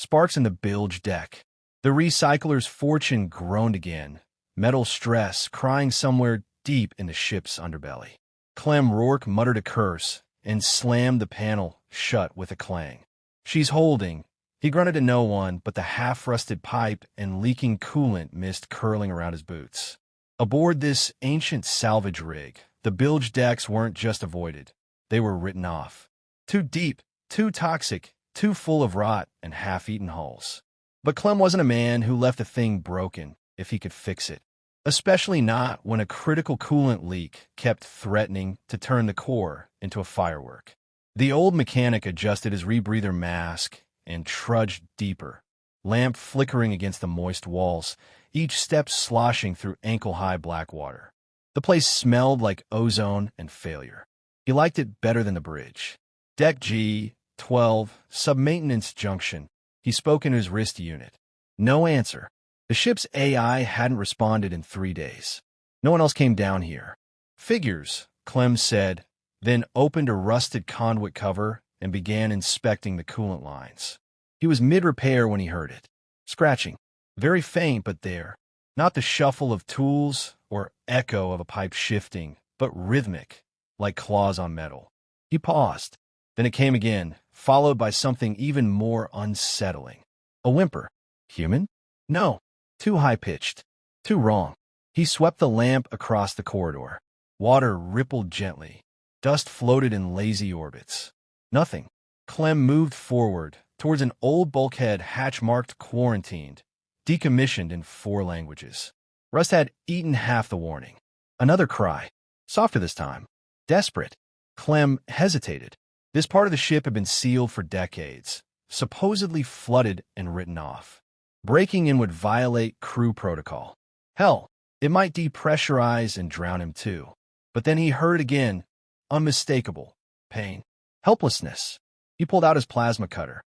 sparks in the bilge deck. The recycler's fortune groaned again, metal stress crying somewhere deep in the ship's underbelly. Clem Rourke muttered a curse and slammed the panel shut with a clang. "She's holding." He grunted to no one but the half-rusted pipe and leaking coolant mist curling around his boots. Aboard this ancient salvage rig, the bilge decks weren't just avoided. They were written off. Too deep, too toxic, too full of rot and half-eaten hulls. But Clem wasn't a man who left a thing broken if he could fix it. Especially not when a critical coolant leak kept threatening to turn the core into a firework. The old mechanic adjusted his rebreather mask and trudged deeper, lamp flickering against the moist walls, each step sloshing through ankle-high black water. The place smelled like ozone and failure. He liked it better than the bridge. Deck G12, sub-maintenance junction. He spoke into his wrist unit. No answer. The ship's AI hadn't responded in 3 days. No one else came down here. "Figures," Clem said, then opened a rusted conduit cover and began inspecting the coolant lines. He was mid-repair when he heard it. Scratching. Very faint, but there. Not the shuffle of tools or echo of a pipe shifting, but rhythmic, like claws on metal. He paused. Then it came again, followed by something even more unsettling. A whimper. Human? No. Too high-pitched. Too wrong. He swept the lamp across the corridor. Water rippled gently. Dust floated in lazy orbits. Nothing. Clem moved forward, towards an old bulkhead hatch-marked quarantined, decommissioned in 4 languages. Rust had eaten half the warning. Another cry. Softer this time. Desperate. Clem hesitated. This part of the ship had been sealed for decades, supposedly flooded and written off. Breaking in would violate crew protocol. Hell, it might depressurize and drown him too. But then he heard again, unmistakable, pain, helplessness. He pulled out his plasma cutter.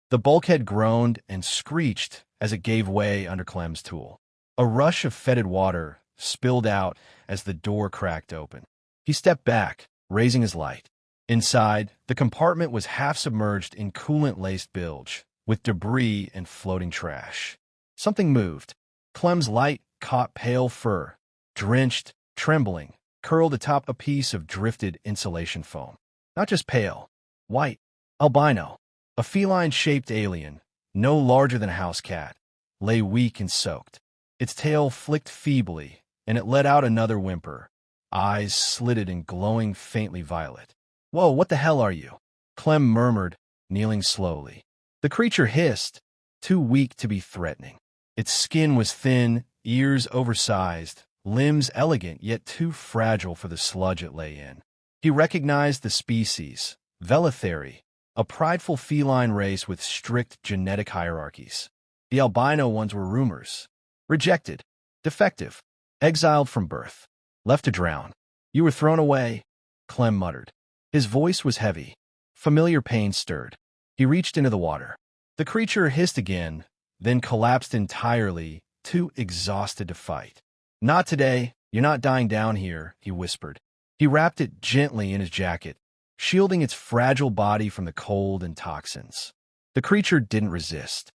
The bulkhead groaned and screeched as it gave way under Clem's tool. A rush of fetid water spilled out as the door cracked open. He stepped back, raising his light. Inside, the compartment was half submerged in coolant-laced bilge, with debris and floating trash. Something moved. Clem's light caught pale fur, drenched, trembling, curled atop a piece of drifted insulation foam. Not just pale, white, albino. A feline-shaped alien, no larger than a house cat, lay weak and soaked. Its tail flicked feebly, and it let out another whimper, eyes slitted and glowing faintly violet. "Whoa, what the hell are you?" Clem murmured, kneeling slowly. The creature hissed, too weak to be threatening. Its skin was thin, ears oversized, limbs elegant yet too fragile for the sludge it lay in. He recognized the species, Velithari, a prideful feline race with strict genetic hierarchies. The albino ones were rumors. Rejected, defective, exiled from birth, left to drown. "You were thrown away," Clem muttered. His voice was heavy. Familiar pain stirred. He reached into the water. The creature hissed again, then collapsed entirely, too exhausted to fight. "Not today. You're not dying down here," he whispered. He wrapped it gently in his jacket, shielding its fragile body from the cold and toxins. The creature didn't resist.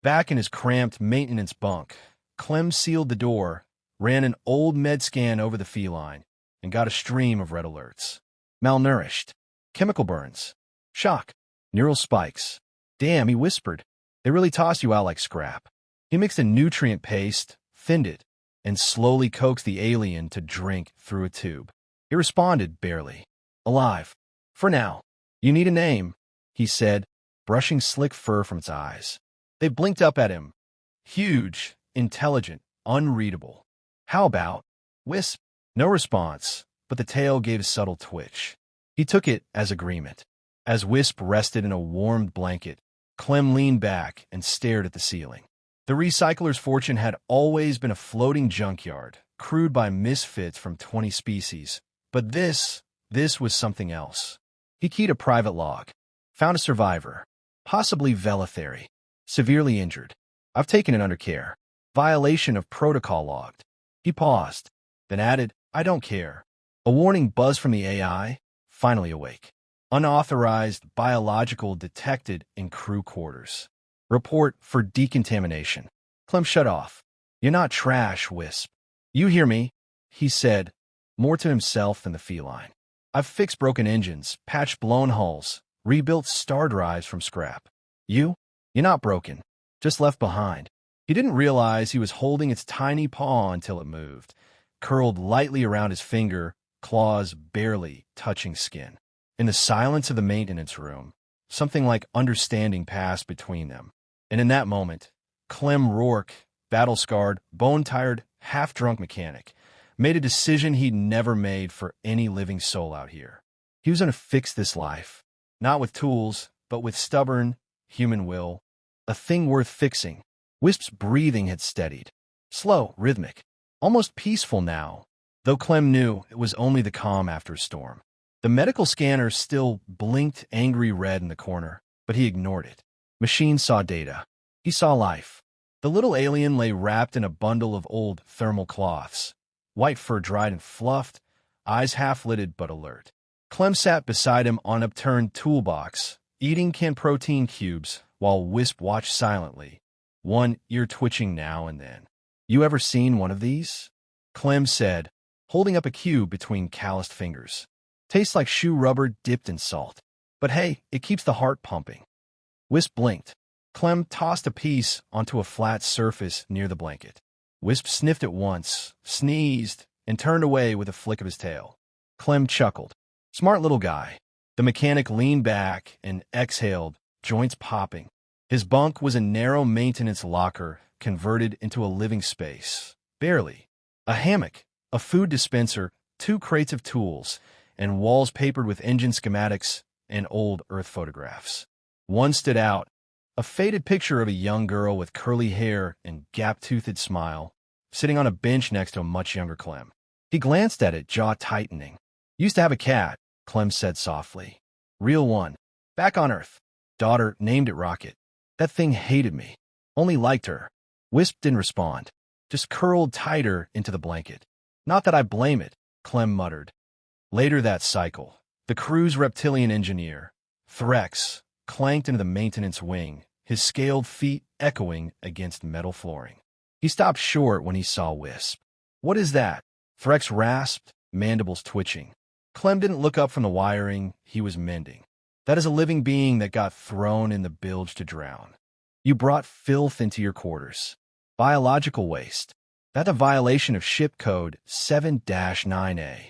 Back in his cramped maintenance bunk, Clem sealed the door, ran an old med scan over the feline, and got a stream of red alerts. Malnourished. Chemical burns. Shock. Neural spikes. "Damn," he whispered. "They really toss you out like scrap." He mixed a nutrient paste, thinned it, and slowly coaxed the alien to drink through a tube. It responded barely. "Alive. For now. You need a name," he said, brushing slick fur from its eyes. They blinked up at him. Huge, intelligent, unreadable. "How about Wisp?" No response, but the tail gave a subtle twitch. He took it as agreement. As Wisp rested in a warmed blanket, Clem leaned back and stared at the ceiling. The recycler's fortune had always been a floating junkyard, crewed by misfits from 20 species. But this was something else. He keyed a private log. Found a survivor. Possibly Velithari. Severely injured. "I've taken it under care. Violation of protocol logged." He paused, then added, "I don't care." A warning buzzed from the AI, finally awake. Unauthorized biological detected in crew quarters. Report for decontamination. Clem shut off. You're not trash, Wisp. You hear me? He said, more to himself than the feline. I've fixed broken engines, patched blown hulls, rebuilt star drives from scrap. You're not broken, just left behind. He didn't realize he was holding its tiny paw until it moved, curled lightly around his finger, claws barely touching skin. In the silence of the maintenance room, something like understanding passed between them. And in that moment, Clem Rourke, battle-scarred, bone-tired, half-drunk mechanic, made a decision he'd never made for any living soul out here. He was going to fix this life, not with tools, but with stubborn, human will, a thing worth fixing. Wisp's breathing had steadied, slow, rhythmic, almost peaceful now, though Clem knew it was only the calm after a storm. The medical scanner still blinked angry red in the corner, but he ignored it. Machine saw data. He saw life. The little alien lay wrapped in a bundle of old thermal cloths, white fur dried and fluffed, eyes half-lidded but alert. Clem sat beside him on an upturned toolbox, eating canned protein cubes, while Wisp watched silently, one ear twitching now and then. You ever seen one of these? Clem said, holding up a cube between calloused fingers. Tastes like shoe rubber dipped in salt. But hey, it keeps the heart pumping. Wisp blinked. Clem tossed a piece onto a flat surface near the blanket. Wisp sniffed it once, sneezed, and turned away with a flick of his tail. Clem chuckled. Smart little guy. The mechanic leaned back and exhaled, joints popping. His bunk was a narrow maintenance locker converted into a living space. Barely. A hammock, a food dispenser, 2 crates of tools, and walls papered with engine schematics and old Earth photographs. One stood out, a faded picture of a young girl with curly hair and gap-toothed smile, sitting on a bench next to a much younger Clem. He glanced at it, jaw tightening. Used to have a cat, Clem said softly. Real one. Back on Earth. Daughter named it Rocket. That thing hated me. Only liked her. Wisp didn't respond, just curled tighter into the blanket. Not that I blame it, Clem muttered. Later that cycle, the crew's reptilian engineer, Threx, clanked into the maintenance wing, his scaled feet echoing against metal flooring. He stopped short when he saw Wisp. What is that? Threx rasped, mandibles twitching. Clem didn't look up from the wiring he was mending. That is a living being that got thrown in the bilge to drown. You brought filth into your quarters. Biological waste. That's a violation of ship code 7-9A.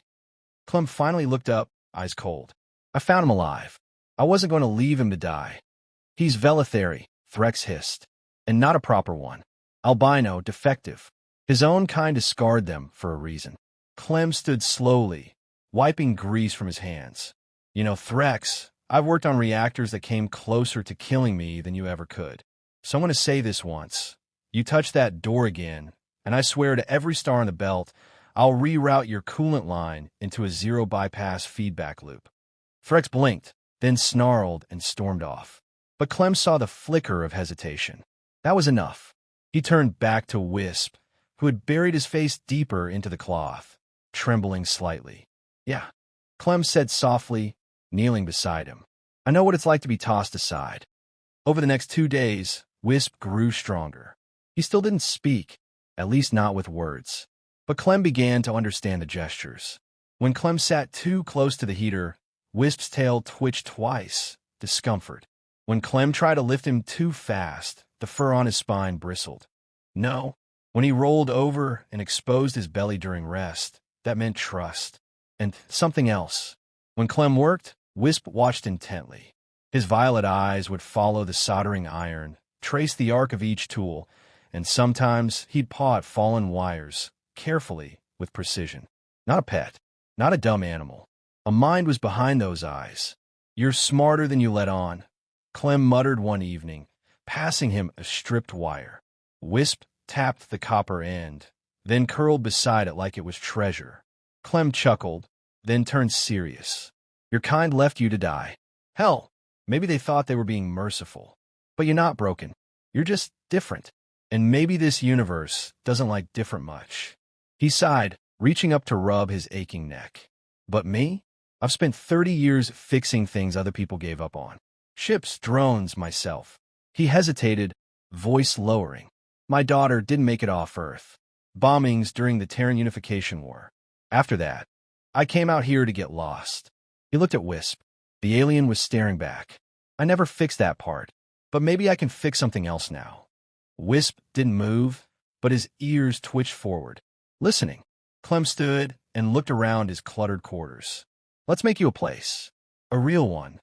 Clem finally looked up, eyes cold. I found him alive. I wasn't going to leave him to die. He's Velithari, Threx hissed, and not a proper one. Albino, defective. His own kind discarded them for a reason. Clem stood slowly, wiping grease from his hands. You know, Threx, I've worked on reactors that came closer to killing me than you ever could. So I'm going to say this once. You touch that door again, and I swear to every star in the belt, I'll reroute your coolant line into a zero-bypass feedback loop. Threx blinked, then snarled and stormed off. But Clem saw the flicker of hesitation. That was enough. He turned back to Wisp, who had buried his face deeper into the cloth, trembling slightly. Yeah, Clem said softly, kneeling beside him. I know what it's like to be tossed aside. Over the next 2 days, Wisp grew stronger. He still didn't speak, at least not with words. But Clem began to understand the gestures. When Clem sat too close to the heater, Wisp's tail twitched twice, discomfort. When Clem tried to lift him too fast, the fur on his spine bristled. No, when he rolled over and exposed his belly during rest, that meant trust. And something else. When Clem worked, Wisp watched intently. His violet eyes would follow the soldering iron, trace the arc of each tool, and sometimes he'd paw at fallen wires, carefully, with precision. Not a pet, not a dumb animal. A mind was behind those eyes. You're smarter than you let on, Clem muttered one evening, passing him a stripped wire. Wisp tapped the copper end, then curled beside it like it was treasure. Clem chuckled, then turned serious. Your kind left you to die. Hell, maybe they thought they were being merciful. But you're not broken. You're just different. And maybe this universe doesn't like different much. He sighed, reaching up to rub his aching neck. But me? I've spent 30 years fixing things other people gave up on. Ships, drones, myself. He hesitated, voice lowering. My daughter didn't make it off Earth. Bombings during the Terran Unification War. After that, I came out here to get lost. He looked at Wisp. The alien was staring back. I never fixed that part, but maybe I can fix something else now. Wisp didn't move, but his ears twitched forward, listening. Clem stood and looked around his cluttered quarters. Let's make you a place. A real one.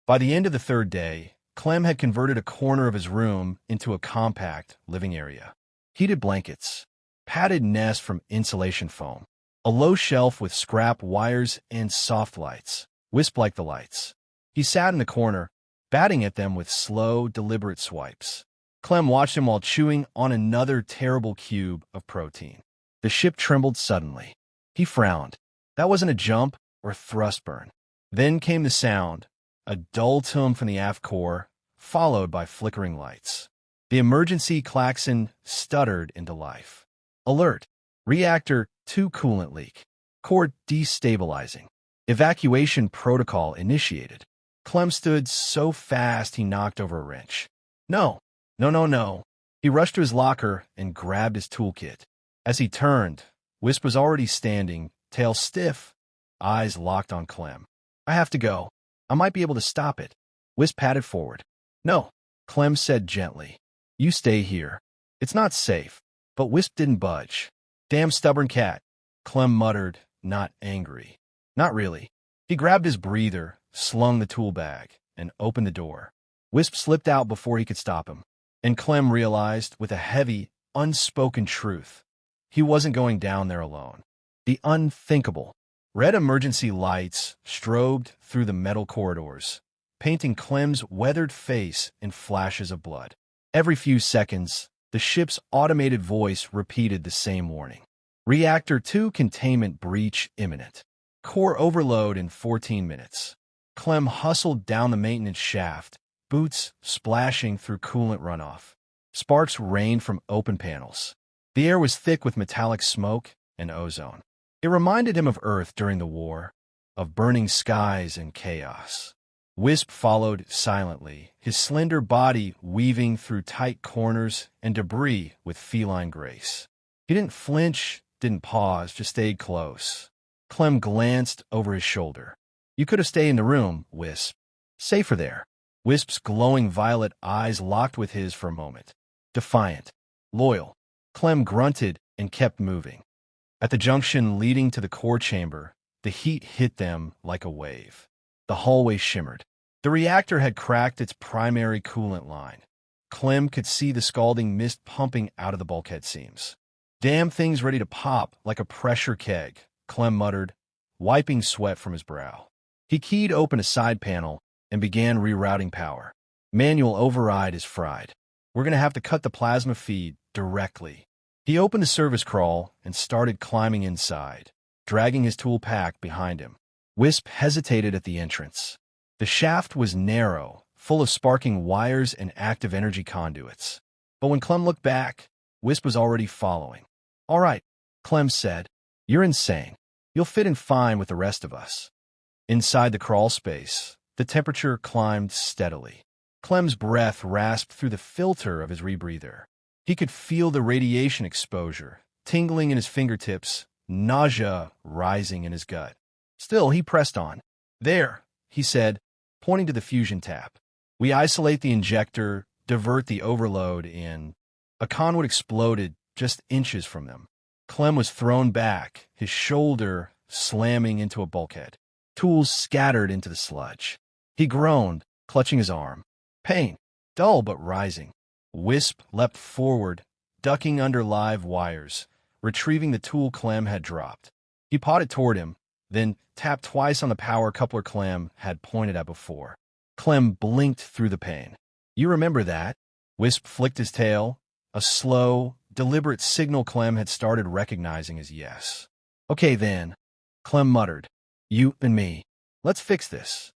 By the end of the third day, Clem had converted a corner of his room into a compact living area. Heated blankets, padded nest from insulation foam, a low shelf with scrap wires and soft lights. Wisp liked the lights. He sat in the corner, batting at them with slow, deliberate swipes. Clem watched him while chewing on another terrible cube of protein. The ship trembled suddenly. He frowned. That wasn't a jump or thrust burn. Then came the sound, a dull tum from the aft core, followed by flickering lights. The emergency klaxon stuttered into life. Alert! Reactor 2 coolant leak. Core destabilizing. Evacuation protocol initiated. Clem stood so fast he knocked over a wrench. No. He rushed to his locker and grabbed his toolkit. As he turned, Wisp was already standing, tail stiff, eyes locked on Clem. I have to go. I might be able to stop it. Wisp padded forward. No, Clem said gently. You stay here. It's not safe. But Wisp didn't budge. Damn stubborn cat, Clem muttered, not angry. Not really. He grabbed his breather, slung the tool bag, and opened the door. Wisp slipped out before he could stop him. And Clem realized, with a heavy, unspoken truth, he wasn't going down there alone. The unthinkable. Red emergency lights strobed through the metal corridors, painting Clem's weathered face in flashes of blood. Every few seconds, the ship's automated voice repeated the same warning. Reactor 2 containment breach imminent. Core overload in 14 minutes. Clem hustled down the maintenance shaft, boots splashing through coolant runoff. Sparks rained from open panels. The air was thick with metallic smoke and ozone. It reminded him of Earth during the war, of burning skies and chaos. Wisp followed silently, his slender body weaving through tight corners and debris with feline grace. He didn't flinch, didn't pause, just stayed close. Clem glanced over his shoulder. You could have stayed in the room, Wisp. Safer there. Wisp's glowing violet eyes locked with his for a moment. Defiant. Loyal. Clem grunted and kept moving. At the junction leading to the core chamber, the heat hit them like a wave. The hallway shimmered. The reactor had cracked its primary coolant line. Clem could see the scalding mist pumping out of the bulkhead seams. Damn thing's ready to pop like a pressure keg, Clem muttered, wiping sweat from his brow. He keyed open a side panel and began rerouting power. Manual override is fried. We're going to have to cut the plasma feed directly. He opened the service crawl and started climbing inside, dragging his tool pack behind him. Wisp hesitated at the entrance. The shaft was narrow, full of sparking wires and active energy conduits. But when Clem looked back, Wisp was already following. All right, Clem said. You're insane. You'll fit in fine with the rest of us. Inside the crawl space, the temperature climbed steadily. Clem's breath rasped through the filter of his rebreather. He could feel the radiation exposure, tingling in his fingertips, nausea rising in his gut. Still, he pressed on. There, he said, pointing to the fusion tap. We isolate the injector, divert the overload in. A conduit exploded just inches from them. Clem was thrown back, his shoulder slamming into a bulkhead. Tools scattered into the sludge. He groaned, clutching his arm. Pain, dull but rising. Wisp leapt forward, ducking under live wires, retrieving the tool Clem had dropped. He pawed it toward him, then tapped twice on the power coupler Clem had pointed at before. Clem blinked through the pain. You remember that? Wisp flicked his tail, a slow, deliberate signal Clem had started recognizing as yes. Okay then, Clem muttered. You and me. Let's fix this.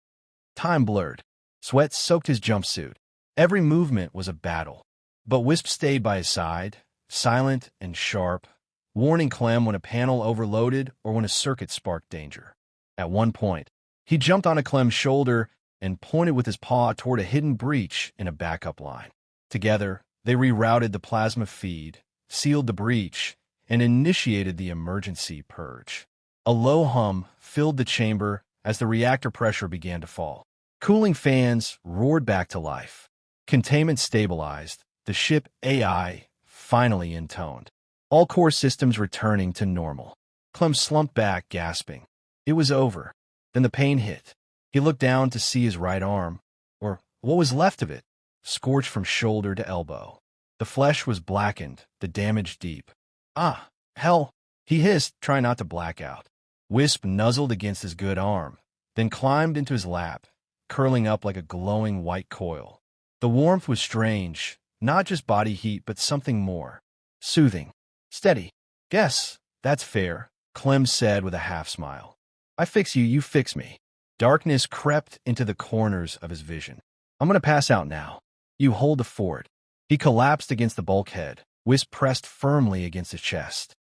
Time blurred. Sweat soaked his jumpsuit. Every movement was a battle. But Wisp stayed by his side, silent and sharp, warning Clem when a panel overloaded or when a circuit sparked danger. At one point, he jumped onto Clem's shoulder and pointed with his paw toward a hidden breach in a backup line. Together, they rerouted the plasma feed, sealed the breach, and initiated the emergency purge. A low hum filled the chamber as the reactor pressure began to fall. Cooling fans roared back to life. Containment stabilized, the ship AI finally intoned. All core systems returning to normal. Clem slumped back, gasping. It was over. Then the pain hit. He looked down to see his right arm, or what was left of it, scorched from shoulder to elbow. The flesh was blackened, the damage deep. Ah, hell, he hissed, trying not to black out. Wisp nuzzled against his good arm, then climbed into his lap, curling up like a glowing white coil. The warmth was strange, not just body heat, but something more. Soothing. Steady. Guess, that's fair, Clem said with a half-smile. I fix you, you fix me. Darkness crept into the corners of his vision. I'm gonna pass out now. You hold the fort. He collapsed against the bulkhead, Wisp pressed firmly against his chest.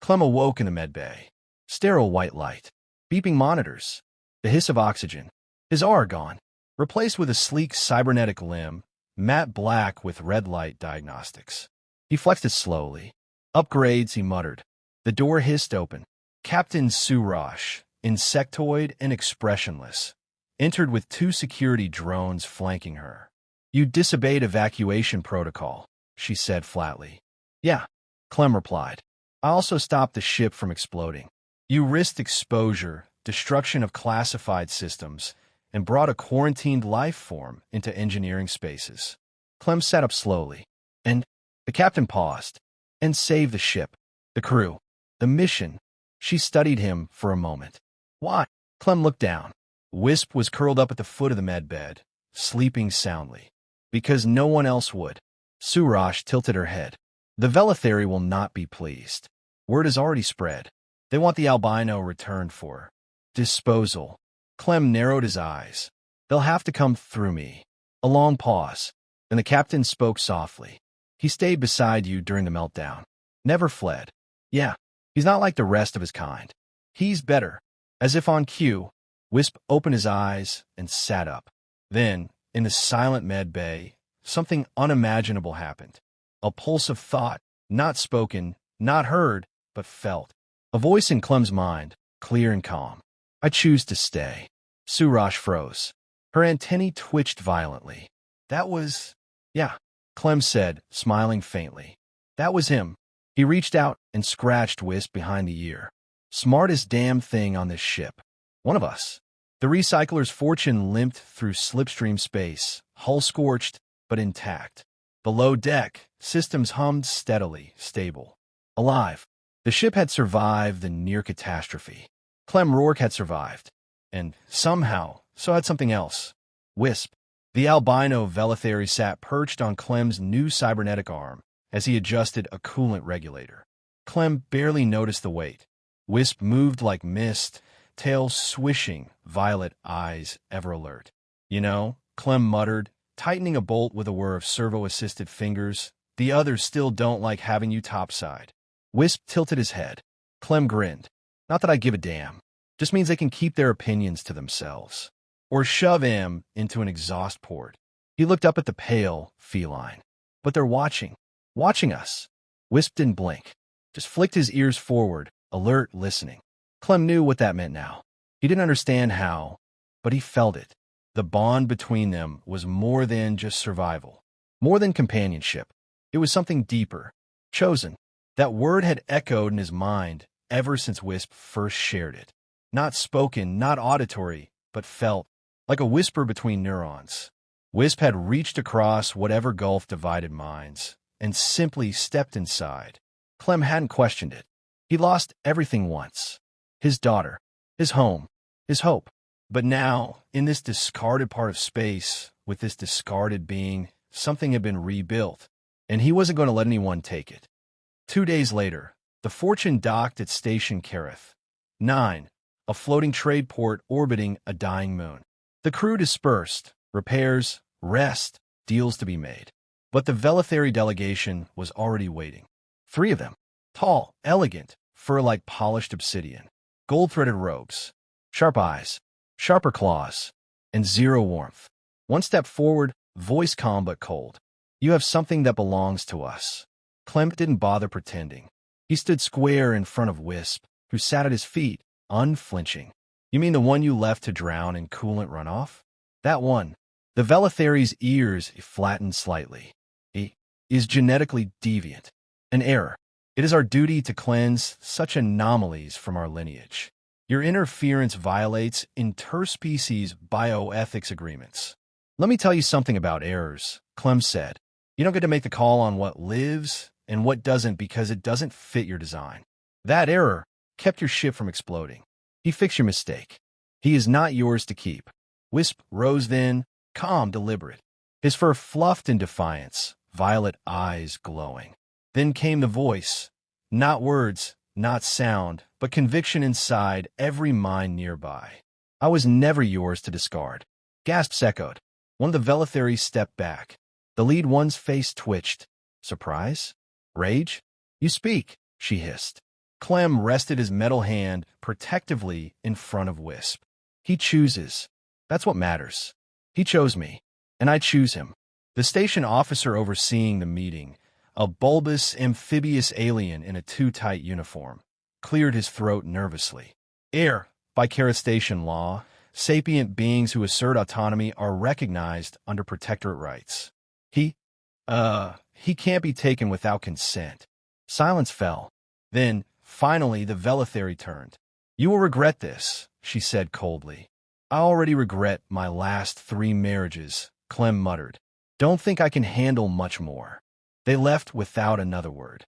Clem awoke in the medbay. Sterile white light. Beeping monitors. The hiss of oxygen. His aura gone. Replaced with a sleek cybernetic limb, matte black with red light diagnostics. He flexed it slowly. Upgrades, he muttered. The door hissed open. Captain Surash, insectoid and expressionless, entered with 2 security drones flanking her. You disobeyed evacuation protocol, she said flatly. Yeah, Clem replied. I also stopped the ship from exploding. You risked exposure, destruction of classified systems, and brought a quarantined life form into engineering spaces. Clem sat up slowly, and the captain paused, and saved the ship, the crew, the mission. She studied him for a moment. Why? Clem looked down. Wisp was curled up at the foot of the medbed, sleeping soundly. Because no one else would. Surash tilted her head. The Velithari will not be pleased. Word has already spread. They want the Albino returned for disposal. Clem narrowed his eyes. They'll have to come through me. A long pause. Then the captain spoke softly. He stayed beside you during the meltdown. Never fled. Yeah, he's not like the rest of his kind. He's better. As if on cue, Wisp opened his eyes and sat up. Then, in the silent med bay, something unimaginable happened. A pulse of thought, not spoken, not heard, but felt. A voice in Clem's mind, clear and calm. I choose to stay. Surash froze. Her antennae twitched violently. That was... Yeah, Clem said, smiling faintly. That was him. He reached out and scratched Wisp behind the ear. Smartest damn thing on this ship. One of us. The recycler's fortune limped through slipstream space, hull scorched, but intact. Below deck, systems hummed steadily, stable. Alive. The ship had survived the near catastrophe. Clem Rourke had survived. And somehow, so had something else. Wisp. The albino Velithari sat perched on Clem's new cybernetic arm as he adjusted a coolant regulator. Clem barely noticed the weight. Wisp moved like mist, tail swishing, violet eyes ever alert. You know, Clem muttered, tightening a bolt with a whir of servo-assisted fingers. The others still don't like having you topside. Wisp tilted his head. Clem grinned. Not that I give a damn. Just means they can keep their opinions to themselves. Or shove him into an exhaust port. He looked up at the pale Feline. But they're watching. Watching us. Wisp didn't blink. Just flicked his ears forward, alert, listening. Clem knew what that meant now. He didn't understand how, but he felt it. The bond between them was more than just survival. More than companionship. It was something deeper. Chosen. That word had echoed in his mind ever since Wisp first shared it. Not spoken, not auditory, but felt. Like a whisper between neurons. Wisp had reached across whatever gulf divided minds, and simply stepped inside. Clem hadn't questioned it. He lost everything once. His daughter, his home, his hope. But now, in this discarded part of space, with this discarded being, something had been rebuilt, and he wasn't going to let anyone take it. 2 days later, the Fortune docked at Station Kareth 9, a floating trade port orbiting a dying moon. The crew dispersed, repairs, rest, deals to be made. But the Velithari delegation was already waiting. 3 of them, tall, elegant, fur like polished obsidian, gold-threaded robes, sharp eyes, sharper claws. and zero warmth. One step forward, voice calm but cold. You have something that belongs to us. Clem didn't bother pretending. He stood square in front of Wisp, who sat at his feet, unflinching. You mean the one you left to drown in coolant runoff? That one. The Velithari's ears flattened slightly. He is genetically deviant. An error. It is our duty to cleanse such anomalies from our lineage. Your interference violates interspecies bioethics agreements. Let me tell you something about errors, Clem said. You don't get to make the call on what lives and what doesn't because it doesn't fit your design. That error kept your ship from exploding. He fixed your mistake. He is not yours to keep. Wisp rose then, calm, deliberate. His fur fluffed in defiance, violet eyes glowing. Then came the voice. Not words, not sound, but conviction inside every mind nearby. I was never yours to discard. Gasps echoed. One of the Velithari stepped back. The lead one's face twitched. Surprise? Rage? You speak, she hissed. Clem rested his metal hand protectively in front of Wisp. He chooses. That's what matters. He chose me, and I choose him. The station officer overseeing the meeting, a bulbous, amphibious alien in a too-tight uniform, cleared his throat nervously. By Station law, sapient beings who assert autonomy are recognized under protectorate rights. He can't be taken without consent. Silence fell. Then, finally, the Velithari turned. You will regret this, she said coldly. I already regret my last 3 marriages, Clem muttered. Don't think I can handle much more. They left without another word.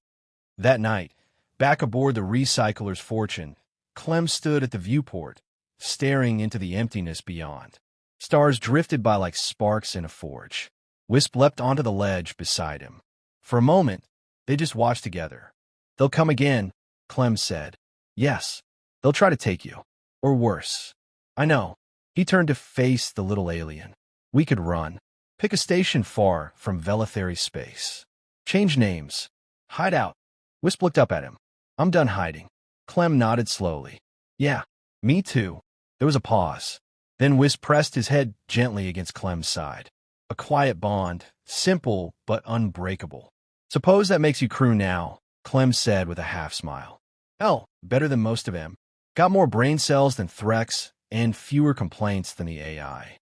That night, back aboard the recycler's Fortune, Clem stood at the viewport, staring into the emptiness beyond. Stars drifted by like sparks in a forge. Wisp leapt onto the ledge beside him. For a moment, they just watched together. They'll come again, Clem said. Yes, they'll try to take you. Or worse. I know. He turned to face the little alien. We could run. Pick a station far from Velithari space. Change names. Hide out. Wisp looked up at him. I'm done hiding. Clem nodded slowly. Yeah, me too. There was a pause. Then Wisp pressed his head gently against Clem's side. A quiet bond, simple but unbreakable. Suppose that makes you crew now, Clem said with a half-smile. Hell, better than most of them. Got more brain cells than Threx, and fewer complaints than the AI.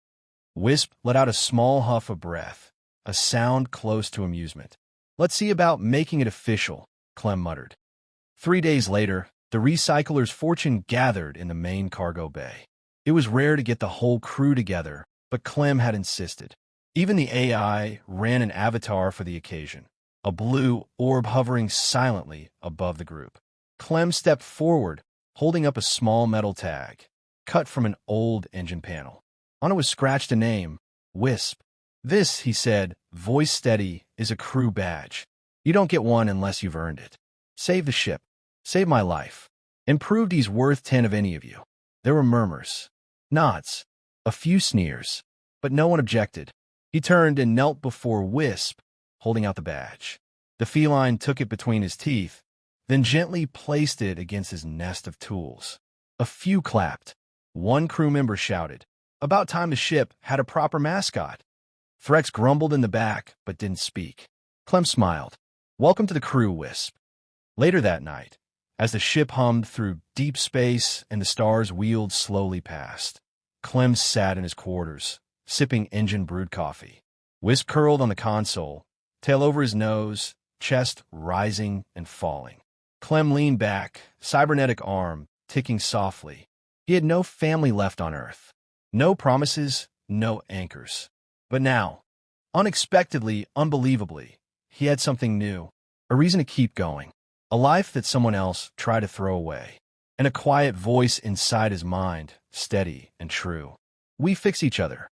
Wisp let out a small huff of breath, a sound close to amusement. Let's see about making it official, Clem muttered. 3 days later, the recycler's Fortune gathered in the main cargo bay. It was rare to get the whole crew together, but Clem had insisted. Even the AI ran an avatar for the occasion, a blue orb hovering silently above the group. Clem stepped forward, holding up a small metal tag, cut from an old engine panel. On it was scratched a name, Wisp. This, he said, voice steady, is a crew badge. You don't get one unless you've earned it. Save the ship. Save my life. And proved he's worth 10 of any of you. There were murmurs, nods, a few sneers, but no one objected. He turned and knelt before Wisp, holding out the badge. The feline took it between his teeth, then gently placed it against his nest of tools. A few clapped. One crew member shouted, "About time the ship had a proper mascot." Threx grumbled in the back, but didn't speak. Clem smiled. Welcome to the crew, Wisp. Later that night, as the ship hummed through deep space and the stars wheeled slowly past, Clem sat in his quarters, sipping engine-brewed coffee. Wisp curled on the console, tail over his nose, chest rising and falling. Clem leaned back, cybernetic arm ticking softly. He had no family left on Earth. No promises, no anchors. But now, unexpectedly, unbelievably, he had something new, a reason to keep going, a life that someone else tried to throw away, and a quiet voice inside his mind, steady and true. We fix each other.